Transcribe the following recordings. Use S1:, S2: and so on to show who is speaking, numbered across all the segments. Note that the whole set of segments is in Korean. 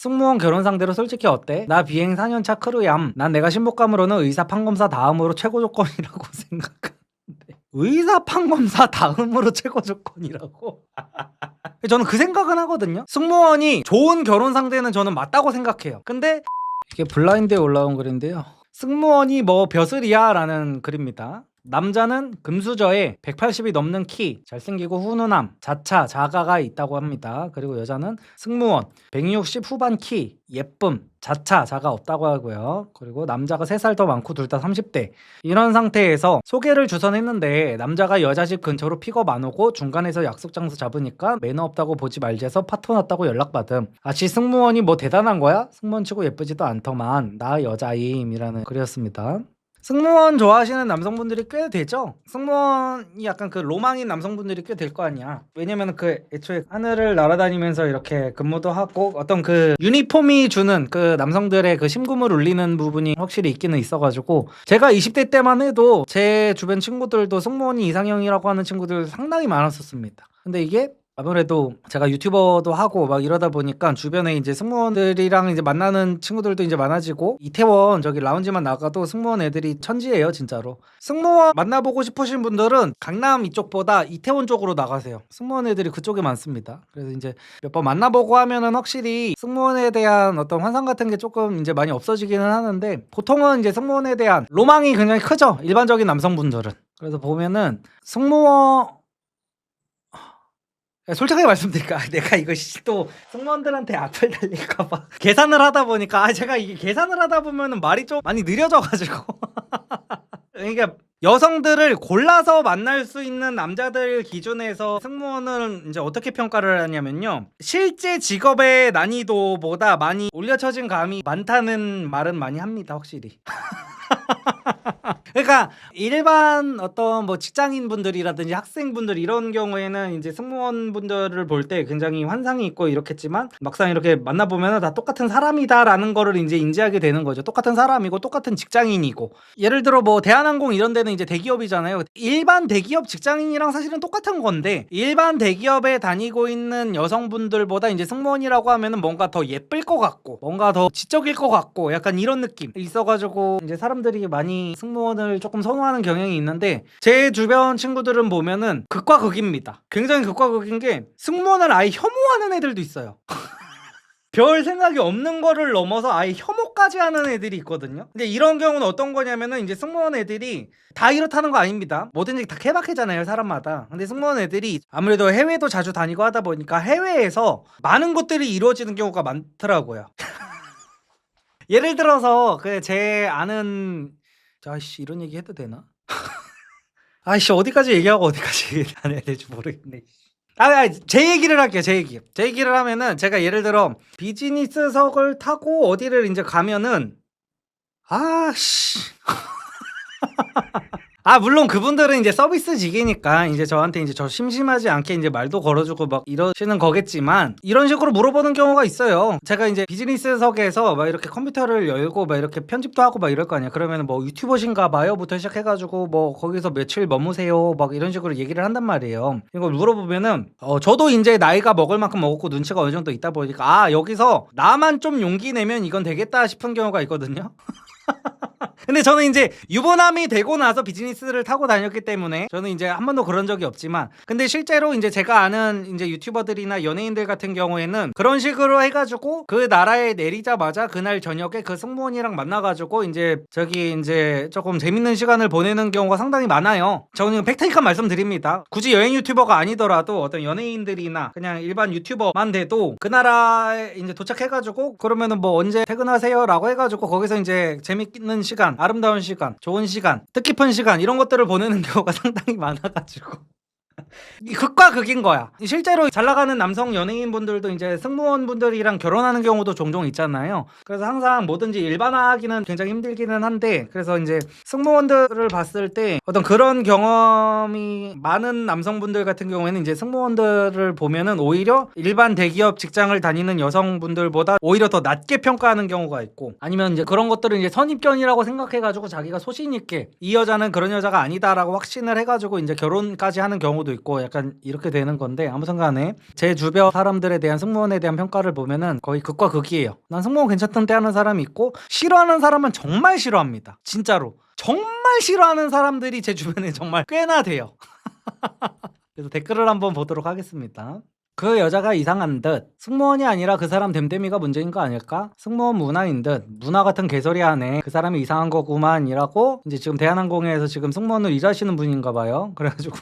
S1: 승무원 결혼 상대로 솔직히 어때? 나 비행 4년차 크루얌. 난 내가 신복감으로는 의사 판검사 다음으로 최고 조건이라고 생각하는데. 의사 판검사 다음으로 최고 조건이라고? 저는 그 생각은 하거든요. 승무원이 좋은 결혼 상대는 저는 맞다고 생각해요. 근데 이게 블라인드에 올라온 글인데요. 승무원이 뭐 벼슬이야 라는 글입니다. 남자는 금수저에 180이 넘는 키, 잘생기고 훈훈함, 자차, 자가가 있다고 합니다. 그리고 여자는 승무원, 160 후반 키, 예쁨, 자차, 자가 없다고 하고요. 그리고 남자가 3살 더 많고 둘 다 30대. 이런 상태에서 소개를 주선했는데 남자가 여자 집 근처로 픽업 안 오고 중간에서 약속 장소 잡으니까 매너 없다고 보지 말재서 파토 났다고 연락받음. 아치 승무원이 뭐 대단한 거야? 승무원 치고 예쁘지도 않더만. 나 여자임이라는 글이었습니다. 승무원 좋아하시는 남성분들이 꽤 되죠? 승무원이 약간 그 로망인 남성분들이 꽤 될 거 아니야. 왜냐면 그 애초에 하늘을 날아다니면서 이렇게 근무도 하고 어떤 그 유니폼이 주는 그 남성들의 그 심금을 울리는 부분이 확실히 있기는 있어가지고 제가 20대 때만 해도 제 주변 친구들도 승무원이 이상형이라고 하는 친구들 상당히 많았었습니다. 근데 이게 아무래도 제가 유튜버도 하고 막 이러다 보니까 주변에 이제 승무원들이랑 이제 만나는 친구들도 이제 많아지고 이태원 저기 라운지만 나가도 승무원 애들이 천지예요 진짜로. 승무원 만나보고 싶으신 분들은 강남 이쪽보다 이태원 쪽으로 나가세요. 승무원 애들이 그쪽에 많습니다. 그래서 이제 몇 번 만나보고 하면은 확실히 승무원에 대한 어떤 환상 같은 게 조금 이제 많이 없어지기는 하는데 보통은 이제 승무원에 대한 로망이 굉장히 크죠 일반적인 남성분들은. 그래서 보면은 승무원 솔직하게 말씀드릴까? 내가 이거 또 승무원들한테 악플 달릴까봐 계산을 하다 보니까 제가 이게 계산을 하다 보면은 말이 좀 많이 느려져가지고 그러니까 여성들을 골라서 만날 수 있는 남자들 기준에서 승무원은 이제 어떻게 평가를 하냐면요, 실제 직업의 난이도보다 많이 올려쳐진 감이 많다는 말은 많이 합니다 확실히. 그러니까 일반 어떤 뭐 직장인분들이라든지 학생분들 이런 경우에는 이제 승무원분들을 볼 때 굉장히 환상이 있고 이렇겠지만 막상 이렇게 만나보면 다 똑같은 사람이다라는 거를 이제 인지하게 되는 거죠. 똑같은 사람이고 똑같은 직장인이고. 예를 들어 뭐 대한항공 이런 데는 이제 대기업이잖아요. 일반 대기업 직장인이랑 사실은 똑같은 건데 일반 대기업에 다니고 있는 여성분들보다 이제 승무원이라고 하면은 뭔가 더 예쁠 것 같고 뭔가 더 지적일 것 같고 약간 이런 느낌 있어가지고 이제 사람들이 많이 승무원을 조금 선호하는 경향이 있는데 제 주변 친구들은 보면은 극과 극입니다. 굉장히 극과 극인 게 승무원을 아예 혐오하는 애들도 있어요. 별 생각이 없는 거를 넘어서 아예 혐오까지 하는 애들이 있거든요. 근데 이런 경우는 어떤 거냐면은 이제 승무원 애들이 다 이렇다는 거 아닙니다. 뭐든지 다 케바케잖아요 사람마다. 근데 승무원 애들이 아무래도 해외도 자주 다니고 하다 보니까 해외에서 많은 것들이 이루어지는 경우가 많더라고요. 예를 들어서 그 제 아는 아이씨 이런 얘기 해도 되나? 아이씨 어디까지 얘기하고 어디까지 얘기 안 해야 될지 모르겠네. 제 얘기를 할게요. 제 얘기를 하면은 제가 예를 들어 비즈니스석을 타고 어디를 이제 가면은 아씨 물론 그분들은 이제 서비스직이니까 이제 저한테 이제 저 심심하지 않게 이제 말도 걸어주고 막 이러시는 거겠지만 이런 식으로 물어보는 경우가 있어요. 제가 이제 비즈니스석에서 막 이렇게 컴퓨터를 열고 막 이렇게 편집도 하고 막 이럴 거 아니야. 그러면 뭐 유튜버신가 봐요부터 시작해가지고 뭐 거기서 며칠 머무세요 막 이런 식으로 얘기를 한단 말이에요. 이걸 물어보면은 저도 이제 나이가 먹을 만큼 먹었고 눈치가 어느 정도 있다 보니까 여기서 나만 좀 용기 내면 이건 되겠다 싶은 경우가 있거든요. 근데 저는 이제 유부남이 되고 나서 비즈니스를 타고 다녔기 때문에 저는 이제 한 번도 그런 적이 없지만 근데 실제로 이제 제가 아는 이제 유튜버들이나 연예인들 같은 경우에는 그런 식으로 해가지고 그 나라에 내리자마자 그날 저녁에 그 승무원이랑 만나가지고 이제 저기 이제 조금 재밌는 시간을 보내는 경우가 상당히 많아요. 저는 팩트니까 말씀드립니다. 굳이 여행 유튜버가 아니더라도 어떤 연예인들이나 그냥 일반 유튜버만 돼도 그 나라에 이제 도착해가지고 그러면은 뭐 언제 퇴근하세요 라고 해가지고 거기서 이제 재밌는 시간, 아름다운 시간, 좋은 시간, 뜻깊은 시간 이런 것들을 보내는 경우가 상당히 많아가지고 극과 극인 거야. 실제로 잘 나가는 남성 연예인분들도 이제 승무원분들이랑 결혼하는 경우도 종종 있잖아요. 그래서 항상 뭐든지 일반화하기는 굉장히 힘들기는 한데 그래서 이제 승무원들을 봤을 때 어떤 그런 경험이 많은 남성분들 같은 경우에는 이제 승무원들을 보면은 오히려 일반 대기업 직장을 다니는 여성분들보다 오히려 더 낮게 평가하는 경우가 있고 아니면 이제 그런 것들을 이제 선입견이라고 생각해가지고 자기가 소신 있게 이 여자는 그런 여자가 아니다라고 확신을 해가지고 이제 결혼까지 하는 경우도 경우도 있고 약간 이렇게 되는 건데, 아무튼 간에 제 주변 사람들에 대한 승무원에 대한 평가를 보면은 거의 극과 극이에요. 난 승무원 괜찮던데 하는 사람이 있고, 싫어하는 사람은 정말 싫어합니다. 진짜로 정말 싫어하는 사람들이 제 주변에 정말 꽤나 돼요. 그래서 댓글을 한번 보도록 하겠습니다. 그 여자가 이상한 듯, 승무원이 아니라 그 사람 됨됨이가 문제인 거 아닐까? 승무원 문화인 듯, 문화 같은 개소리 하네, 그 사람이 이상한 거구만이라고 이제 지금 대한항공에서 지금 승무원으로 일하시는 분인가 봐요. 그래가지고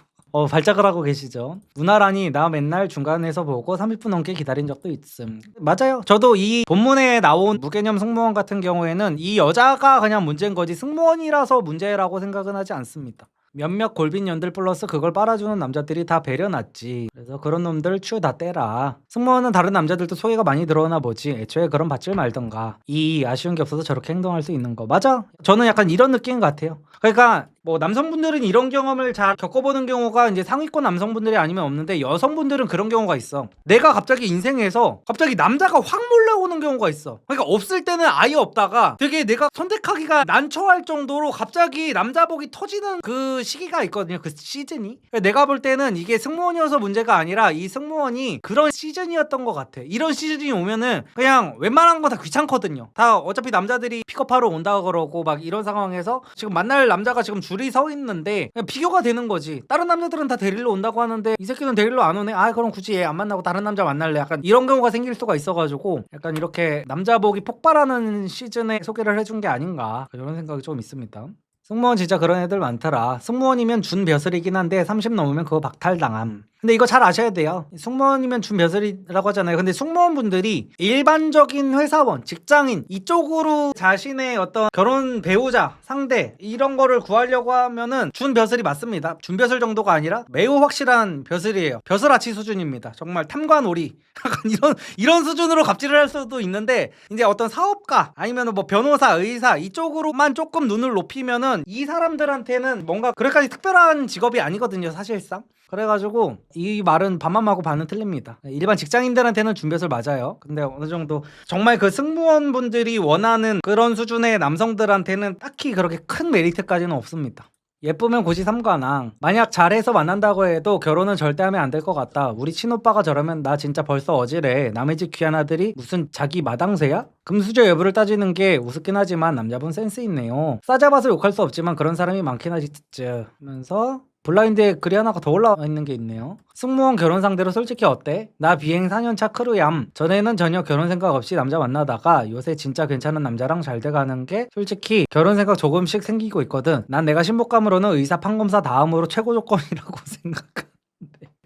S1: 발작을 하고 계시죠. 문화라니, 나 맨날 중간에서 보고 30분 넘게 기다린 적도 있음. 맞아요. 저도 이 본문에 나온 무개념 승무원 같은 경우에는 이 여자가 그냥 문제인 거지 승무원이라서 문제라고 생각은 하지 않습니다. 몇몇 골빈년들 플러스 그걸 빨아주는 남자들이 다 배려놨지. 그래서 그런 놈들 추 다 떼라. 승무원은 다른 남자들도 소개가 많이 들어오나 보지. 애초에 그런 받질 말던가. 이 아쉬운 게 없어서 저렇게 행동할 수 있는 거. 맞아. 저는 약간 이런 느낌 같아요. 그러니까 뭐 남성분들은 이런 경험을 잘 겪어보는 경우가 이제 상위권 남성분들이 아니면 없는데, 여성분들은 그런 경우가 있어. 내가 갑자기 인생에서 갑자기 남자가 확 몰려오는 경우가 있어. 그러니까 없을 때는 아예 없다가 되게 내가 선택하기가 난처할 정도로 갑자기 남자복이 터지는 그 시기가 있거든요. 그 시즌이. 내가 볼 때는 이게 승무원이어서 문제가 아니라 이 승무원이 그런 시즌이었던 것 같아. 이런 시즌이 오면은 그냥 웬만한 거 다 귀찮거든요. 다 어차피 남자들이 픽업하러 온다 그러고 막 이런 상황에서 지금 만날 남자가 지금 줄이 서 있는데 그냥 비교가 되는 거지. 다른 남자들은 다 데리러 온다고 하는데 이 새끼는 데리러 안 오네. 아, 그럼 굳이 얘 안 만나고 다른 남자 만날래. 약간 이런 경우가 생길 수가 있어가지고 약간 이렇게 남자복이 폭발하는 시즌에 소개를 해준 게 아닌가, 이런 생각이 좀 있습니다. 승무원 진짜 그런 애들 많더라. 승무원이면 준 벼슬이긴 한데 30 넘으면 그거 박탈당함. 근데 이거 잘 아셔야 돼요. 승무원이면 준 벼슬이라고 하잖아요. 근데 승무원분들이 일반적인 회사원, 직장인 이쪽으로 자신의 어떤 결혼 배우자, 상대 이런 거를 구하려고 하면은 준 벼슬이 맞습니다. 준 벼슬 정도가 아니라 매우 확실한 벼슬이에요. 벼슬아치 수준입니다. 정말 탐관오리 약간 이런 수준으로 갑질을 할 수도 있는데, 이제 어떤 사업가 아니면 뭐 변호사, 의사 이쪽으로만 조금 눈을 높이면은 이 사람들한테는 뭔가 그렇게까지 특별한 직업이 아니거든요, 사실상. 그래가지고 이 말은 반만하고 반은 틀립니다. 일반 직장인들한테는 준벼슬 맞아요. 근데 어느 정도 정말 그 승무원분들이 원하는 그런 수준의 남성들한테는 딱히 그렇게 큰 메리트까지는 없습니다. 예쁘면 고시 삼관왕. 만약 잘해서 만난다고 해도 결혼은 절대 하면 안 될 것 같다. 우리 친오빠가 저러면 나 진짜 벌써 어지래. 남의 집 귀한 아들이 무슨 자기 마당새야? 금수저 여부를 따지는 게 우습긴 하지만 남자분 센스 있네요. 싸잡아서 욕할 수 없지만 그런 사람이 많긴 하지 쯔쯔 하면서 블라인드에 글이 하나가 더 올라와 있는 게 있네요. 승무원 결혼 상대로 솔직히 어때? 나 비행 4년차 크루얌. 전에는 전혀 결혼 생각 없이 남자 만나다가 요새 진짜 괜찮은 남자랑 잘 돼가는 게 솔직히 결혼 생각 조금씩 생기고 있거든. 난 내가 신복감으로는 의사 판검사 다음으로 최고 조건이라고 생각하는데,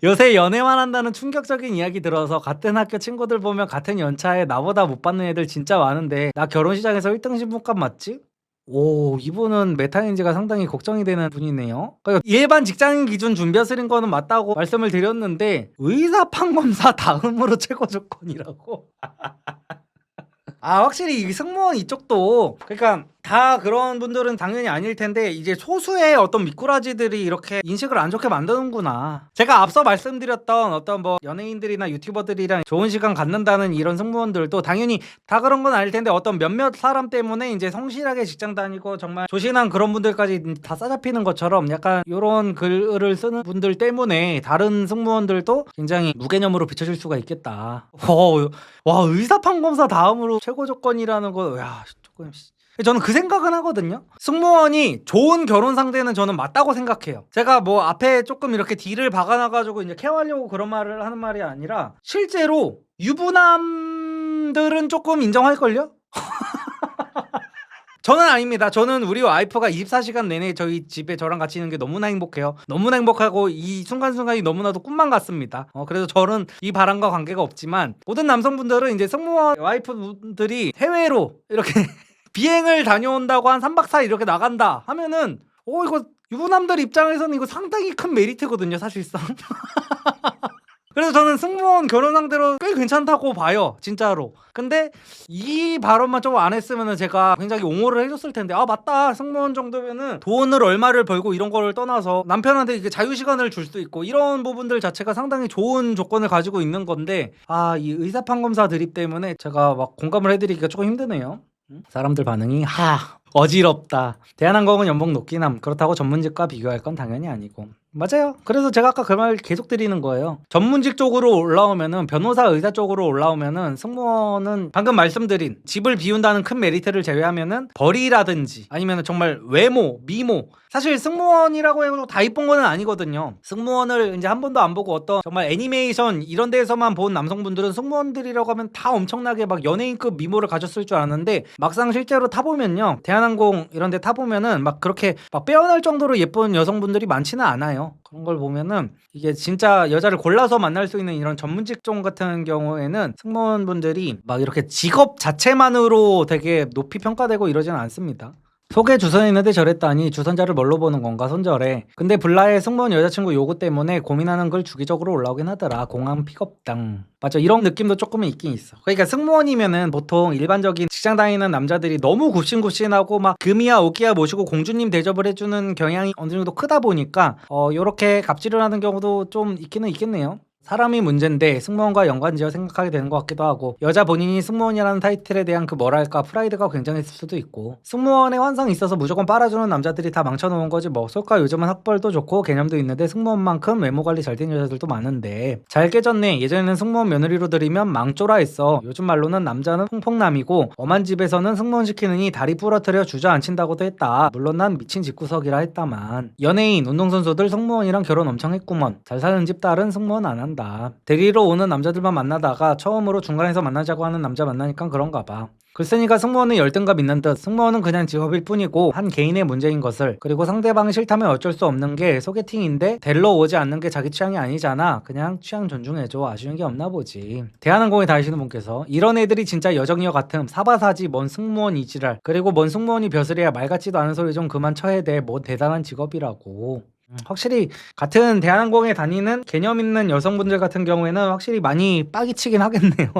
S1: 요새 연애만 한다는 충격적인 이야기 들어서 같은 학교 친구들 보면 같은 연차에 나보다 못 받는 애들 진짜 많은데 나 결혼 시장에서 1등 신복감 맞지? 오, 이분은 메타인지가 상당히 걱정이 되는 분이네요. 그러니까 일반 직장인 기준 준벼슬인 거는 맞다고 말씀을 드렸는데 의사 판검사 다음으로 최고 조건이라고? 아, 확실히 이 승무원 이쪽도 그러니까 다 그런 분들은 당연히 아닐 텐데 이제 소수의 어떤 미꾸라지들이 이렇게 인식을 안 좋게 만드는구나. 제가 앞서 말씀드렸던 어떤 뭐 연예인들이나 유튜버들이랑 좋은 시간 갖는다는 이런 승무원들도 당연히 다 그런 건 아닐 텐데 어떤 몇몇 사람 때문에 이제 성실하게 직장 다니고 정말 조신한 그런 분들까지 다 싸잡히는 것처럼 약간 이런 글을 쓰는 분들 때문에 다른 승무원들도 굉장히 무개념으로 비춰질 수가 있겠다. 와, 의사 판검사 다음으로 최고 조건이라는 거, 야, 조금 저는 그 생각은 하거든요. 승무원이 좋은 결혼 상대는 저는 맞다고 생각해요. 제가 뭐 앞에 조금 이렇게 딜을 박아놔가지고 이제 케어하려고 그런 말을 하는 말이 아니라 실제로 유부남들은 조금 인정할걸요? 저는 아닙니다. 저는 우리 와이프가 24시간 내내 저희 집에 저랑 같이 있는 게 너무나 행복해요. 너무나 행복하고 이 순간순간이 너무나도 꿈만 같습니다. 그래서 저는 이 바람과 관계가 없지만 모든 남성분들은 이제 승무원 와이프분들이 해외로 이렇게 비행을 다녀온다고 한 3박 4일 이렇게 나간다 하면은 이거 유부남들 입장에서는 이거 상당히 큰 메리트거든요, 사실상. 그래서 저는 승무원 결혼 상대로 꽤 괜찮다고 봐요, 진짜로. 근데 이 발언만 좀 안 했으면 제가 굉장히 옹호를 해줬을 텐데, 아 맞다, 승무원 정도면은 돈을 얼마를 벌고 이런 거를 떠나서 남편한테 이게 자유시간을 줄 수 있고 이런 부분들 자체가 상당히 좋은 조건을 가지고 있는 건데, 아 이 의사판검사 드립 때문에 제가 막 공감을 해드리기가 조금 힘드네요. 사람들 반응이 어지럽다. 대한항공은 연봉 높긴 함. 그렇다고 전문직과 비교할 건 당연히 아니고. 맞아요. 그래서 제가 아까 그 말 계속 드리는 거예요. 전문직 쪽으로 올라오면은 변호사 의사 쪽으로 올라오면은 승무원은 방금 말씀드린 집을 비운다는 큰 메리트를 제외하면은 벌이라든지 아니면은 정말 외모, 미모, 사실 승무원이라고 해도 다 이쁜 거는 아니거든요. 승무원을 이제 한 번도 안 보고 어떤 정말 애니메이션 이런 데에서만 본 남성분들은 승무원들이라고 하면 다 엄청나게 막 연예인급 미모를 가졌을 줄 알았는데 막상 실제로 타보면요, 대한항공 이런 데 타보면은 막 그렇게 막 빼어날 정도로 예쁜 여성분들이 많지는 않아요. 그런 걸 보면은 이게 진짜 여자를 골라서 만날 수 있는 이런 전문 직종 같은 경우에는 승무원분들이 막 이렇게 직업 자체만으로 되게 높이 평가되고 이러지는 않습니다. 속에 주선이 있는데 저랬다니 주선자를 뭘로 보는 건가 손절해. 근데 블라의 승무원 여자친구 요구 때문에 고민하는 글 주기적으로 올라오긴 하더라. 공항 픽업당. 맞아, 이런 느낌도 조금은 있긴 있어. 그러니까 승무원이면은 보통 일반적인 직장 다니는 남자들이 너무 굽신굽신하고 막 금이야 오기야 모시고 공주님 대접을 해주는 경향이 어느 정도 크다 보니까 요렇게 갑질을 하는 경우도 좀 있기는 있겠네요. 사람이 문제인데 승무원과 연관지어 생각하게 되는 것 같기도 하고, 여자 본인이 승무원이라는 타이틀에 대한 그 뭐랄까 프라이드가 굉장했을 수도 있고, 승무원의 환상이 있어서 무조건 빨아주는 남자들이 다 망쳐놓은 거지 뭐. 솔까 요즘은 학벌도 좋고 개념도 있는데 승무원만큼 외모관리 잘 된 여자들도 많은데. 잘 깨졌네. 예전에는 승무원 며느리로 들이면 망조라 했어. 요즘 말로는 남자는 퐁퐁남이고 엄한 집에서는 승무원 시키느니 다리 부러뜨려 주저앉힌다고도 했다. 물론 난 미친 집구석이라 했다만. 연예인, 운동선수들 승무원이랑 결혼 엄청 했구먼. 잘 사는 집 딸은 승무원 안 한다. 대리로 오는 남자들만 만나다가 처음으로 중간에서 만나자고 하는 남자 만나니까 그런가 봐. 글쎄니까 승무원은 열등감 있는 듯. 승무원은 그냥 직업일 뿐이고 한 개인의 문제인 것을, 그리고 상대방이 싫다면 어쩔 수 없는 게 소개팅인데 데리러 오지 않는 게 자기 취향이 아니잖아. 그냥 취향 존중해줘. 아쉬운 게 없나 보지. 대한항공에 다니시는 분께서 이런 애들이 진짜 여정이여 같음. 사바사지 뭔 승무원 이지랄. 그리고 뭔 승무원이 벼슬이야. 말 같지도 않은 소리 좀 그만 쳐야 돼. 뭐 대단한 직업이라고. 확실히 같은 대한항공에 다니는 개념 있는 여성분들 같은 경우에는 확실히 많이 빠기 치긴 하겠네요.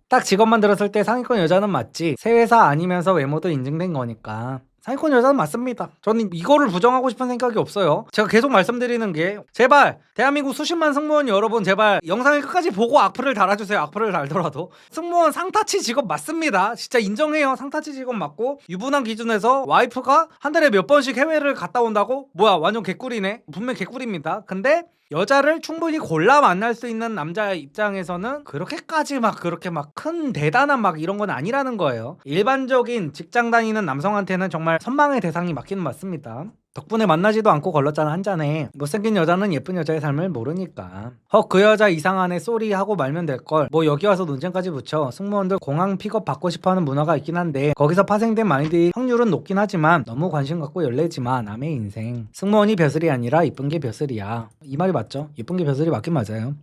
S1: 딱 직업만 들었을 때 상위권 여자는 맞지. 새 회사 아니면서 외모도 인증된 거니까 상위권 여자는 맞습니다. 저는 이거를 부정하고 싶은 생각이 없어요. 제가 계속 말씀드리는 게, 제발 대한민국 수십만 승무원 여러분, 제발 영상을 끝까지 보고 악플을 달아주세요. 악플을 달더라도. 승무원 상타치 직업 맞습니다. 진짜 인정해요. 상타치 직업 맞고, 유부남 기준에서 와이프가 한 달에 몇 번씩 해외를 갔다 온다고? 뭐야, 완전 개꿀이네. 분명 개꿀입니다. 근데 여자를 충분히 골라 만날 수 있는 남자 입장에서는 그렇게까지 막 그렇게 막 큰 대단한 막 이런 건 아니라는 거예요. 일반적인 직장 다니는 남성한테는 정말 선망의 대상이 맞기는 맞습니다. 덕분에 만나지도 않고 걸렀잖아 한 잔에. 못생긴 여자는 예쁜 여자의 삶을 모르니까. 헉, 그 여자 이상하네 쏘리 하고 말면 될걸. 뭐 여기 와서 논쟁까지 붙여. 승무원들 공항 픽업 받고 싶어하는 문화가 있긴 한데 거기서 파생된 마인드 확률은 높긴 하지만 너무 관심 갖고 열내지마. 남의 인생. 승무원이 벼슬이 아니라 이쁜 게 벼슬이야. 이 말이 맞죠? 이쁜 게 벼슬이 맞긴 맞아요.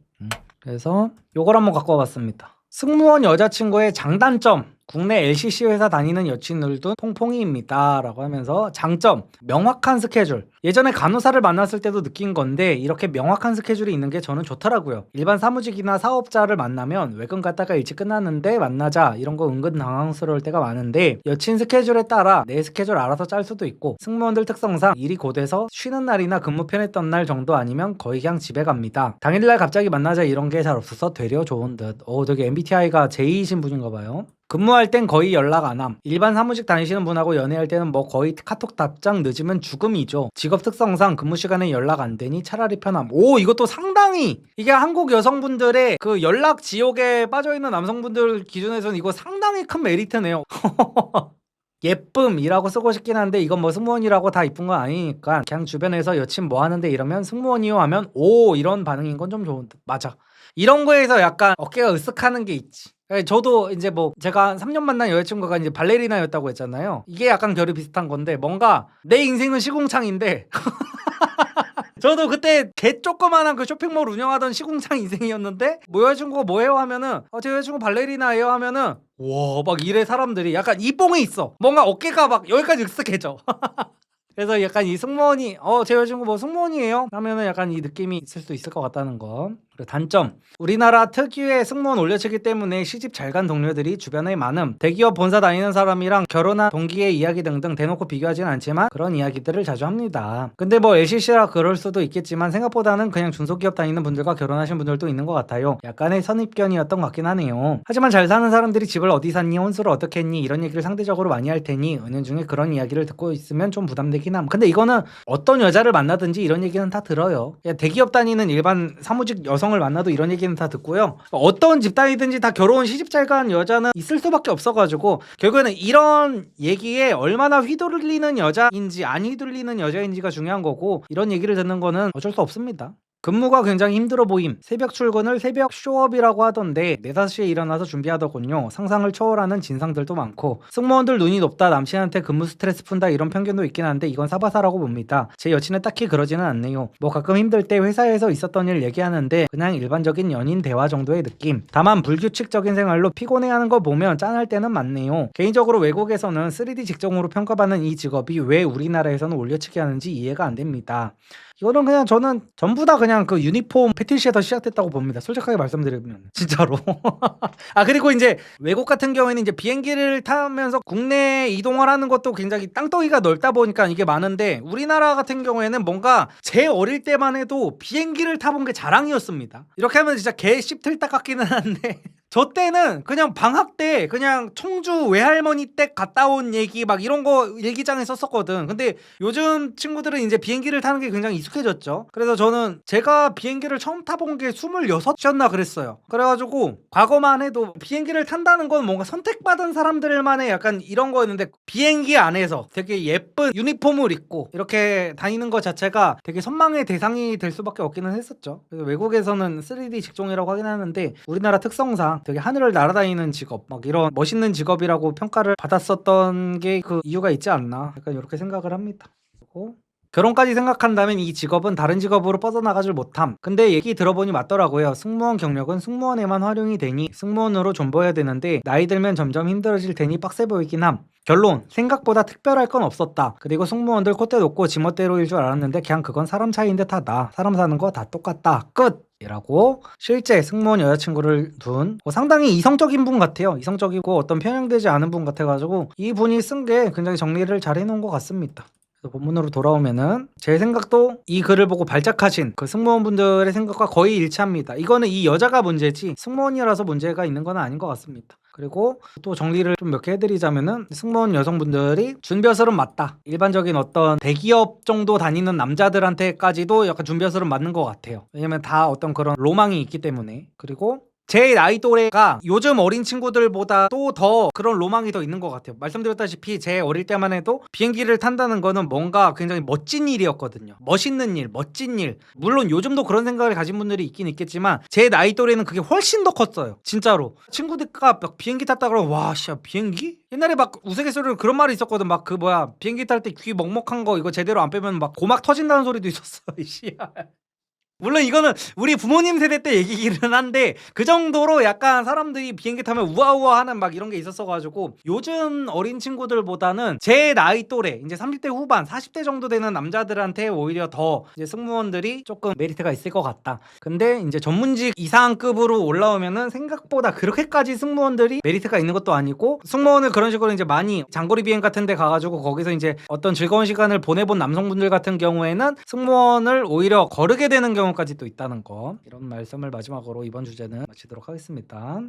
S1: 그래서 요걸 한번 갖고 와봤습니다. 승무원 여자친구의 장단점. 국내 LCC 회사 다니는 여친들도 퐁퐁이입니다 라고 하면서, 장점, 명확한 스케줄. 예전에 간호사를 만났을 때도 느낀 건데 이렇게 명확한 스케줄이 있는 게 저는 좋더라고요. 일반 사무직이나 사업자를 만나면 외근 갔다가 일찍 끝났는데 만나자 이런 거 은근 당황스러울 때가 많은데, 여친 스케줄에 따라 내 스케줄 알아서 짤 수도 있고, 승무원들 특성상 일이 곧해서 쉬는 날이나 근무 편했던 날 정도 아니면 거의 그냥 집에 갑니다. 당일날 갑자기 만나자 이런 게 잘 없어서 되려 좋은 듯. 되게 MBTI가 J이신 분인가 봐요. 근무할 땐 거의 연락 안 함. 일반 사무직 다니시는 분하고 연애할 때는 뭐 거의 카톡 답장 늦으면 죽음이죠. 직업 특성상 근무 시간에 연락 안 되니 차라리 편함. 오, 이것도 상당히, 이게 한국 여성분들의 그 연락 지옥에 빠져있는 남성분들 기준에서는 이거 상당히 큰 메리트네요. 예쁨이라고 쓰고 싶긴 한데 이건 뭐 승무원이라고 다 이쁜 건 아니니까 그냥 주변에서 여친 뭐 하는데 이러면 승무원이요 하면 오 이런 반응인 건 좀 좋은 듯. 맞아, 이런 거에서 약간 어깨가 으쓱하는 게 있지. 저도 이제 뭐 제가 3년 만난 여자친구가 이제 발레리나였다고 했잖아요. 이게 약간 결이 비슷한 건데, 뭔가 내 인생은 시궁창인데 저도 그때 개 조그만한 그 쇼핑몰 운영하던 시궁창 인생이었는데, 뭐 여자친구가 뭐해요 하면은 제 여자친구 발레리나예요 하면은 와 막 이래 사람들이. 약간 이 뽕이 있어. 뭔가 어깨가 막 여기까지 으쓱해져. 그래서 약간 이 승무원이 제 여자친구 뭐 승무원이에요 하면은 약간 이 느낌이 있을 수 있을 것 같다는 거. 그리고 단점, 우리나라 특유의 승무원 올려치기 때문에 시집 잘 간 동료들이 주변에 많음. 대기업 본사 다니는 사람이랑 결혼한 동기의 이야기 등등 대놓고 비교하진 않지만 그런 이야기들을 자주 합니다. 근데 뭐 LCC라 그럴 수도 있겠지만 생각보다는 그냥 중소기업 다니는 분들과 결혼하신 분들도 있는 것 같아요. 약간의 선입견이었던 것 같긴 하네요. 하지만 잘 사는 사람들이 집을 어디 샀니, 혼수를 어떻게 했니 이런 얘기를 상대적으로 많이 할 테니 은연중에 그런 이야기를 듣고 있으면 좀 부담되긴 함. 근데 이거는 어떤 여자를 만나든지 이런 얘기는 다 들어요. 대기업 다니는 일반 사무직 여성을 만나도 이런 얘기는 다 듣고요. 어떤 집단이든지 다 결혼 시집 잘 간 여자는 있을 수밖에 없어가지고 결국에는 이런 얘기에 얼마나 휘둘리는 여자인지 안 휘둘리는 여자인지가 중요한 거고 이런 얘기를 듣는 거는 어쩔 수 없습니다. 근무가 굉장히 힘들어 보임. 새벽 출근을 새벽 쇼업이라고 하던데 4, 5시에 일어나서 준비하더군요. 상상을 초월하는 진상들도 많고 승무원들 눈이 높다, 남친한테 근무 스트레스 푼다 이런 편견도 있긴 한데 이건 사바사라고 봅니다. 제 여친은 딱히 그러지는 않네요. 뭐 가끔 힘들 때 회사에서 있었던 일 얘기하는데 그냥 일반적인 연인 대화 정도의 느낌. 다만 불규칙적인 생활로 피곤해하는 거 보면 짠할 때는 많네요. 개인적으로 외국에서는 3D 직종으로 평가받는 이 직업이 왜 우리나라에서는 올려치기 하는지 이해가 안 됩니다. 이거는 그냥 저는 전부 다 그냥 그 유니폼 패티시에서 시작됐다고 봅니다. 솔직하게 말씀드리면 진짜로. 아 그리고 이제 외국 같은 경우에는 이제 비행기를 타면서 국내 이동을 하는 것도 굉장히 땅덩이가 넓다 보니까 이게 많은데 우리나라 같은 경우에는 뭔가 제 어릴 때만 해도 비행기를 타본 게 자랑이었습니다. 이렇게 하면 진짜 개 씹틀딱 같기는 한데 저 때는 그냥 방학 때 그냥 청주 외할머니 댁 갔다 온 얘기 막 이런 거 일기장에 썼었거든. 근데 요즘 친구들은 이제 비행기를 타는 게 굉장히 익숙해졌죠. 그래서 저는 제가 비행기를 처음 타본 게 26이었나 그랬어요. 그래가지고 과거만 해도 비행기를 탄다는 건 뭔가 선택받은 사람들만의 약간 이런 거였는데 비행기 안에서 되게 예쁜 유니폼을 입고 이렇게 다니는 것 자체가 되게 선망의 대상이 될 수밖에 없기는 했었죠. 그래서 외국에서는 3D 직종이라고 하긴 하는데 우리나라 특성상 되게 하늘을 날아다니는 직업 막 이런 멋있는 직업이라고 평가를 받았었던 게 그 이유가 있지 않나 약간 이렇게 생각을 합니다. 그리고 결혼까지 생각한다면 이 직업은 다른 직업으로 뻗어나가질 못함. 근데 얘기 들어보니 맞더라고요. 승무원 경력은 승무원에만 활용이 되니 승무원으로 존버해야 되는데 나이 들면 점점 힘들어질 테니 빡세 보이긴 함. 결론, 생각보다 특별할 건 없었다. 그리고 승무원들 콧대 높고 지멋대로일 줄 알았는데 그냥 그건 사람 차이인 듯 하다. 사람 사는 거 다 똑같다. 끝! 이라고 실제 승무원 여자친구를 둔 상당히 이성적인 분 같아요. 이성적이고 어떤 편향되지 않은 분 같아가지고 이 분이 쓴 게 굉장히 정리를 잘 해놓은 것 같습니다. 본문으로 돌아오면은 제 생각도 이 글을 보고 발작하신 그 승무원분들의 생각과 거의 일치합니다. 이거는 이 여자가 문제지 승무원이라서 문제가 있는 건 아닌 것 같습니다. 그리고 또 정리를 좀 몇 개 해드리자면은 승무원 여성분들이 준비어설은 맞다. 일반적인 어떤 대기업 정도 다니는 남자들한테까지도 약간 준비어설은 맞는 것 같아요. 왜냐면 다 어떤 그런 로망이 있기 때문에. 그리고 제 나이 또래가 요즘 어린 친구들보다 또 더 그런 로망이 더 있는 것 같아요. 말씀드렸다시피 제 어릴 때만 해도 비행기를 탄다는 거는 뭔가 굉장히 멋진 일이었거든요. 멋있는 일, 멋진 일. 물론 요즘도 그런 생각을 가진 분들이 있긴 있겠지만 제 나이 또래는 그게 훨씬 더 컸어요. 진짜로. 친구들과 막 비행기 탔다 그러면 와 씨 비행기? 옛날에 막 우스갯소리로 그런 말이 있었거든. 막 그 뭐야 비행기 탈 때 귀 먹먹한 거 이거 제대로 안 빼면 막 고막 터진다는 소리도 있었어. 씨. 물론 이거는 우리 부모님 세대 때 얘기기는 한데 그 정도로 약간 사람들이 비행기 타면 우아우아하는 막 이런 게 있었어가지고 요즘 어린 친구들보다는 제 나이 또래 이제 30대 후반 40대 정도 되는 남자들한테 오히려 더 이제 승무원들이 조금 메리트가 있을 것 같다. 근데 이제 전문직 이상급으로 올라오면은 생각보다 그렇게까지 승무원들이 메리트가 있는 것도 아니고 승무원을 그런 식으로 이제 많이 장거리 비행 같은 데 가가지고 거기서 이제 어떤 즐거운 시간을 보내본 남성분들 같은 경우에는 승무원을 오히려 거르게 되는 경우까지 또 있다는 거 이런 말씀을 마지막으로 이번 주제는 마치도록 하겠습니다.